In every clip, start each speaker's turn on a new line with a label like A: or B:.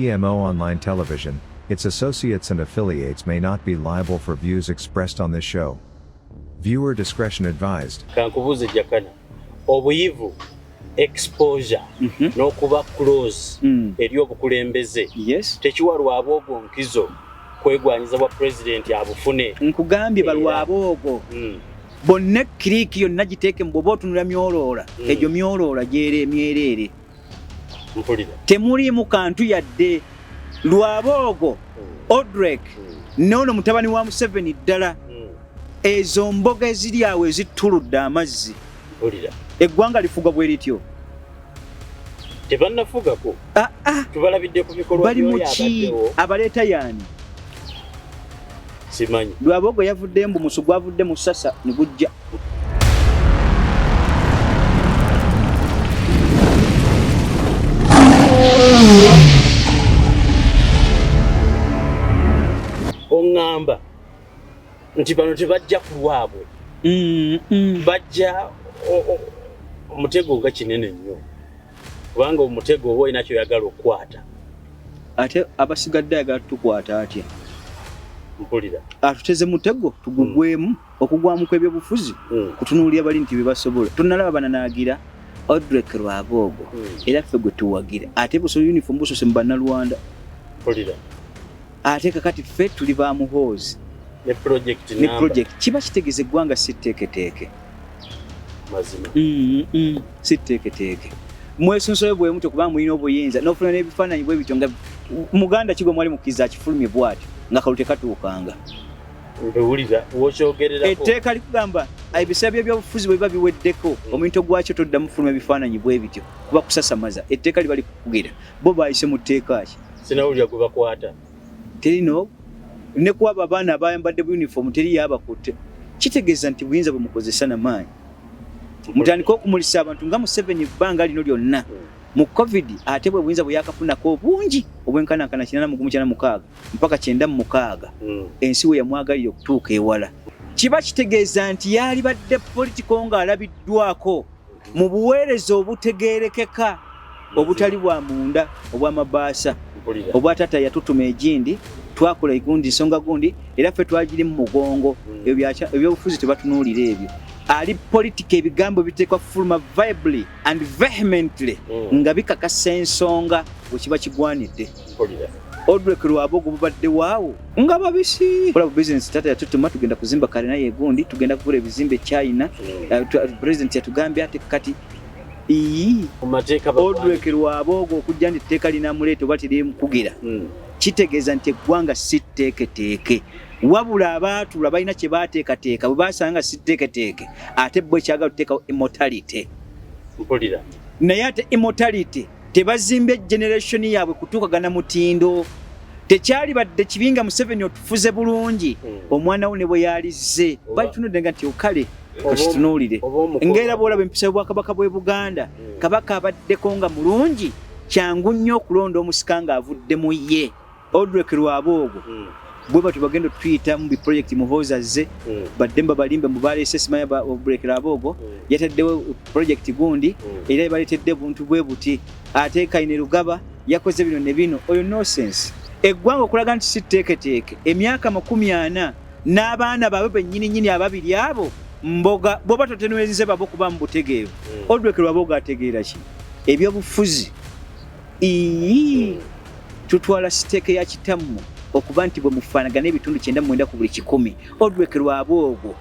A: TMO Online Television, its associates and affiliates may not be liable for views expressed on this show. Viewer discretion advised.
B: Kankubuze jakana. Obuyivu exposure n'okuba close eri obukulembeze.
C: Yes.
B: Tekiwa lwaboogo nkizo kwegwanyiza bwa president abufune.
C: Nkugambye balwaboogo. Bonna kiriki yonna giteeke mu bwoba otunula myoloola. Egyo myoloola gyere myerere.
B: Mpulira.
C: Temuliimu kantu yadde. Lwaboogo, Odrek, n'ono mutabani wa Museveni ddala. Ezo mboga eziri awo ezituludde amazzi.
B: Mpulira.
C: Eggwanga lifugwa bwe lityo.
B: Tebannafugako. Tubalabidde ku bikolwa
C: bali mu ki abaleeta yaani?
B: Simanyi.
C: Lwaboogo yavudde mbu musu gwavudde mu ssasa ne gujja.
B: Ongamba nti bano tebajja ku lwabwe. Bajja omutego nga kinene nnyo. Kubanga omutego oba olina kyoyagala okukwata.
C: Ate abasigadde ayagala tukwata atya?
B: Mpulira.
C: Atuteze mutego tugugwemu okugwamu kw'ebyobufuzi kutunuulira bali nti bebasobola. Tunnalaba bananaagira Odrek Lwaboogo era ffe gwe tuwagira. Ate buso uniform busose mu bannalwanda.
B: Mpulira.
C: Ate kakati ffe tuli ba muhoozi.
B: Ne project
C: ne project kiba kitegeeza eggwanga si tteeketeeke.
B: Mazima.
C: Si tteeketeeke. Mwesunsoye bwe muto kuba mulina obuyinza n'ofuna n'ebifaananyi bwe bityo nga Muganda kigo mwali mukiza kifulumye bw'atyo nga kalute katuukanga.
B: Mpulira w'okyogererako.
C: Etteeka likugamba ebiseera by'ebyobufuzi bwe biba biweddeko omuntu gwakyo toddamu fuluma ebifaananyi bwe bityo kuba kusasamaza. Etteeka liba likukugira bo baayise mu tteeka ki?
B: Sinawulira gwe bakwata.
C: Terino ne kuba abaana abayambadde bu uniform teri yabakutte. Kitegeeza nti buyinza bumukozesa n'amaanyi. Mutandika okumulisa abantu nga Museveni ebbanga lino lyonna. Mu COVID ate bwe buyinza bwe yakafunako obungi obwenkanankana 89 mpaka 96 ensi we yamwagalira okutuuka ewala. Kiba kitegeeza nti yali badde politiko ng'alabiddwako mu buweereza obutegeerekeka obutali bwa munda obw'amabaasa obwatata yatutuma egindi twakola igundi nsonga gundi era ffe twagiri mu mugongo ebyobufuzi tebatunuulira ebyo. Ali politika ebigambo biteekwa fuluma viably and vehemently nga bikakasa ensonga bwe kiba kigwanidde. Odrek Lwaboogo bubadde waawo nga babisi. Kola business tata yatutuma tugenda kuzimba kalina yegundi tugenda kugula ebizimbe China. President yatugambye ate kati Odrek Lwaboogo okujja nti etteeka linamuleeta oba terimukugira. Kitegeeza nti eggwanga si tteeketeeke. Wabula abaatula balina kye baateekateeka bwe baasanga si tteeketeeke ate bwe kyagala tuteekawo immortality.
B: Mpulira.
C: Naye ate immortality tebazimbye generation yaabwe kutuukagana mutindo. Tekyali badde kibinga Museveni otufuze bulungi omwana we ne bwe yalizze balitunudde nga nti okale kitunuulire ng'era bw'olaba empisa y'obwakabaka bw'e Buganda kabaka abaddeko nga mulungi kyangu nnyo okulonda omusika ng'avudde mu ye. Odrek Lwaboogo bwe batu bagenda tuyita mu project muhoozi azze baddemba balimbe mu baleese simaya ba Odrek Lwaboogo yataddewo project gundi era baleetedde buntu bwe buti ate Kaine Lugaba yakoze bino ne bino. Oyo nonsense. Eggwanga okulaga nti si tteeketeeke emyaka 40 n'abaana baabwe bennyini ababiri abo mboga bwoba totenuweze babo kuba mu butegeevu. Odrek Lwaboogo ategeera ki? Ebyobufuzi tutwala siteeke ya kitamu okuba nti bwe mufaanagana ebitundu 99 ku buli 100. Odrek Lwaboogo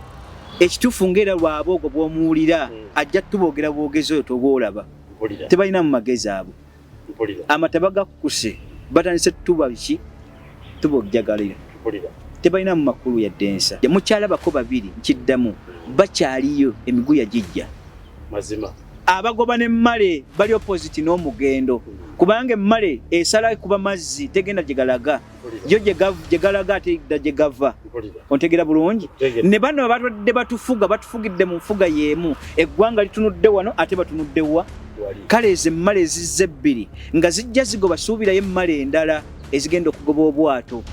C: ekituufu ng'era Lwaboogo bw'omuwulira ajja tuboogera bwogezi oyo tobwolaba. Tebalina mu magezi abo. Amataba gakukuse batandise tuba biki tubogjagalira. Tebalina mu makulu ya densa. Mukyalabako babiri nkiddamu bakyaliyo emiguya gijja.
B: Mazima.
C: Abagoba n'emmale bali opposite n'omugendo kubanga emmale esala kuba mazzi tegenda gye galaga yo gye galaga ate gye gava. Ontegera bulungi. Ne bano abatwadde batufugidde mu nfuga y'emu eggwanga litunudde wano ate batunudde wa kale ezo emmale ezizze 2 nga zijja zigoba suubirayo emmale endala ezigenda okugoba obwato.